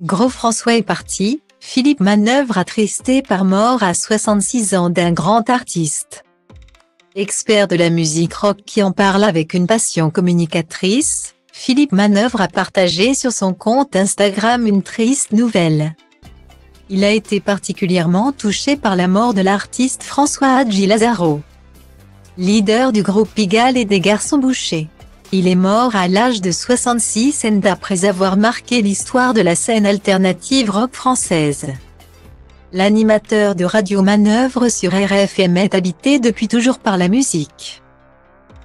Gros François est parti, Philippe Manœuvre attristé par mort à 66 ans d'un grand artiste. Expert de la musique rock qui en parle avec une passion communicatrice, Philippe Manœuvre a partagé sur son compte Instagram une triste nouvelle. Il a été particulièrement touché par la mort de l'artiste François Hadji Lazaro, leader du groupe Pigalle et des Garçons Bouchers. Il est mort à l'âge de 66 ans après avoir marqué l'histoire de la scène alternative rock française. L'animateur de Radio Manœuvre sur RFM est habité depuis toujours par la musique,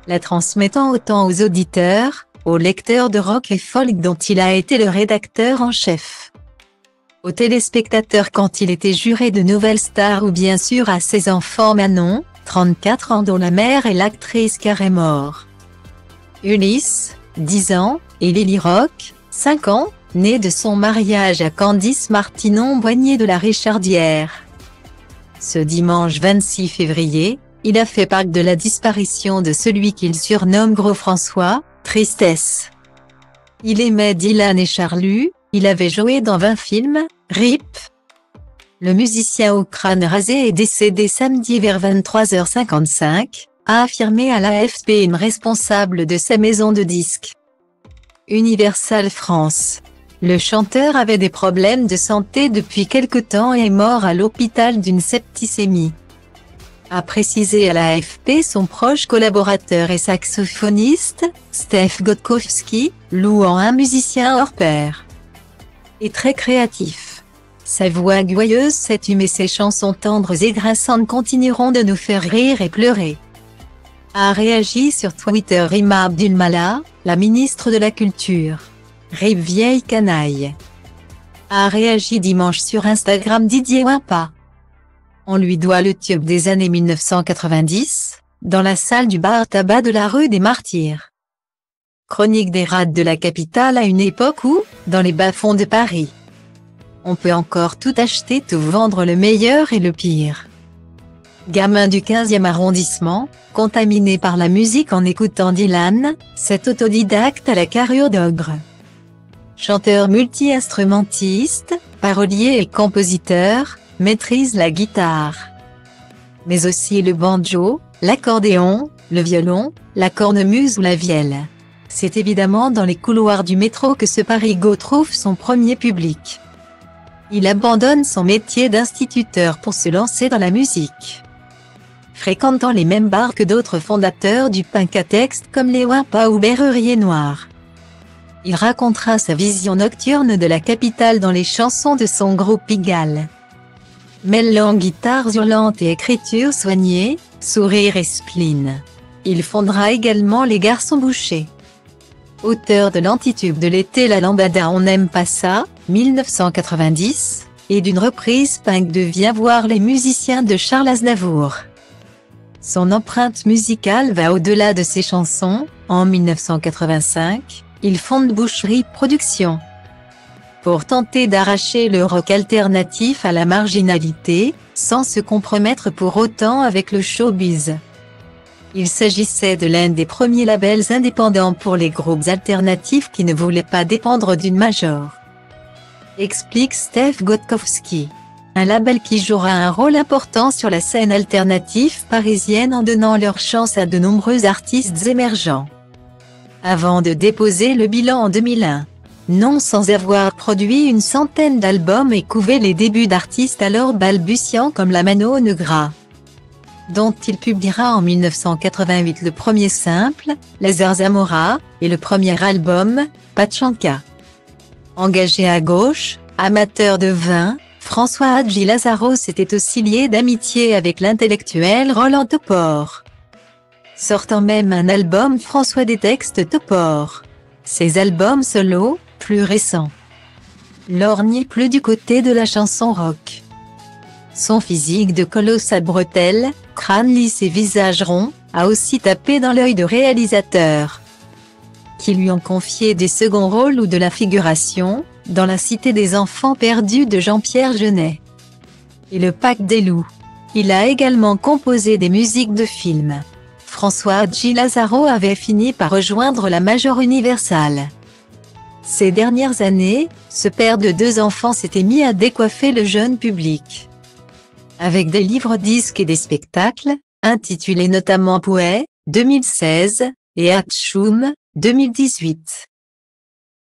la transmettant autant aux auditeurs, aux lecteurs de rock et folk dont il a été le rédacteur en chef, aux téléspectateurs quand il était juré de Nouvelles Stars ou bien sûr à ses enfants Manon, 34 ans dont la mère est l'actrice Carré Mort, Ulysse, 10 ans, et Lily Rock, 5 ans, née de son mariage à Candice Martinon-Boigné de la Richardière. Ce dimanche 26 février, il a fait part de la disparition de celui qu'il surnomme Gros François, Tristesse. Il aimait Dylan et Charlu, il avait joué dans 20 films, RIP. Le musicien au crâne rasé est décédé samedi vers 23h55, a affirmé à l'AFP une responsable de sa maison de disques, Universal France. Le chanteur avait des problèmes de santé depuis quelque temps et est mort à l'hôpital d'une septicémie, a précisé à l'AFP son proche collaborateur et saxophoniste, Stef Godkowski, louant un musicien hors pair et très créatif. Sa voix gouailleuse s'étume et ses chansons tendres et grinçantes continueront de nous faire rire et pleurer, a réagi sur Twitter Rima Abdul-Malak, la ministre de la Culture. Rip vieille canaille, a réagi dimanche sur Instagram Didier Wimpa. On lui doit le tube des années 1990, dans la salle du bar tabac de la rue des Martyrs. Chronique des rades de la capitale à une époque où, dans les bas-fonds de Paris, on peut encore tout acheter, tout vendre, le meilleur et le pire. Gamin du 15e arrondissement, contaminé par la musique en écoutant Dylan, cet autodidacte à la carrure d'ogre. Chanteur multi-instrumentiste, parolier et compositeur, maîtrise la guitare, mais aussi le banjo, l'accordéon, le violon, la cornemuse ou la vielle. C'est évidemment dans les couloirs du métro que ce parigot trouve son premier public. Il abandonne son métier d'instituteur pour se lancer dans la musique, fréquentant les mêmes bars que d'autres fondateurs du punk à texte comme les Wimpa ou Berrurier Noir. Il racontera sa vision nocturne de la capitale dans les chansons de son groupe Pigalle. Mêlant guitares hurlantes et écriture soignée, sourire et spleen, il fondera également les Garçons Bouchers. Auteur de l'antitube de l'été La Lambada on n'aime pas ça, 1990, et d'une reprise punk de Viens voir les musiciens de Charles Aznavour. Son empreinte musicale va au-delà de ses chansons. En 1985, il fonde Boucherie Productions pour tenter d'arracher le rock alternatif à la marginalité, sans se compromettre pour autant avec le showbiz. Il s'agissait de l'un des premiers labels indépendants pour les groupes alternatifs qui ne voulaient pas dépendre d'une major, explique Stef Godkowski. Un label qui jouera un rôle important sur la scène alternative parisienne en donnant leur chance à de nombreux artistes émergents. Avant de déposer le bilan en 2001, non sans avoir produit une centaine d'albums et couvé les débuts d'artistes alors balbutiants comme la Mano Negra, dont il publiera en 1988 le premier simple, Laser Zamora, et le premier album, Pachanka. Engagé à gauche, amateur de vin, François Hadji Lazaro s'était aussi lié d'amitié avec l'intellectuel Roland Topor, sortant même un album François des textes Topor. Ses albums solo, plus récents, lorgnent plus du côté de la chanson rock. Son physique de colosse à bretelles, crâne lisse et visage rond, a aussi tapé dans l'œil de réalisateurs qui lui ont confié des seconds rôles ou de la figuration, dans La Cité des enfants perdus de Jean-Pierre Jeunet et Le Pacte des loups. Il a également composé des musiques de films. François Hadji Lazaro avait fini par rejoindre la major Universal, Ces dernières années, ce père de 2 enfants s'était mis à décoiffer le jeune public. Avec des livres-disques et des spectacles, intitulés notamment Pouet, 2016, et Atchoum, 2018.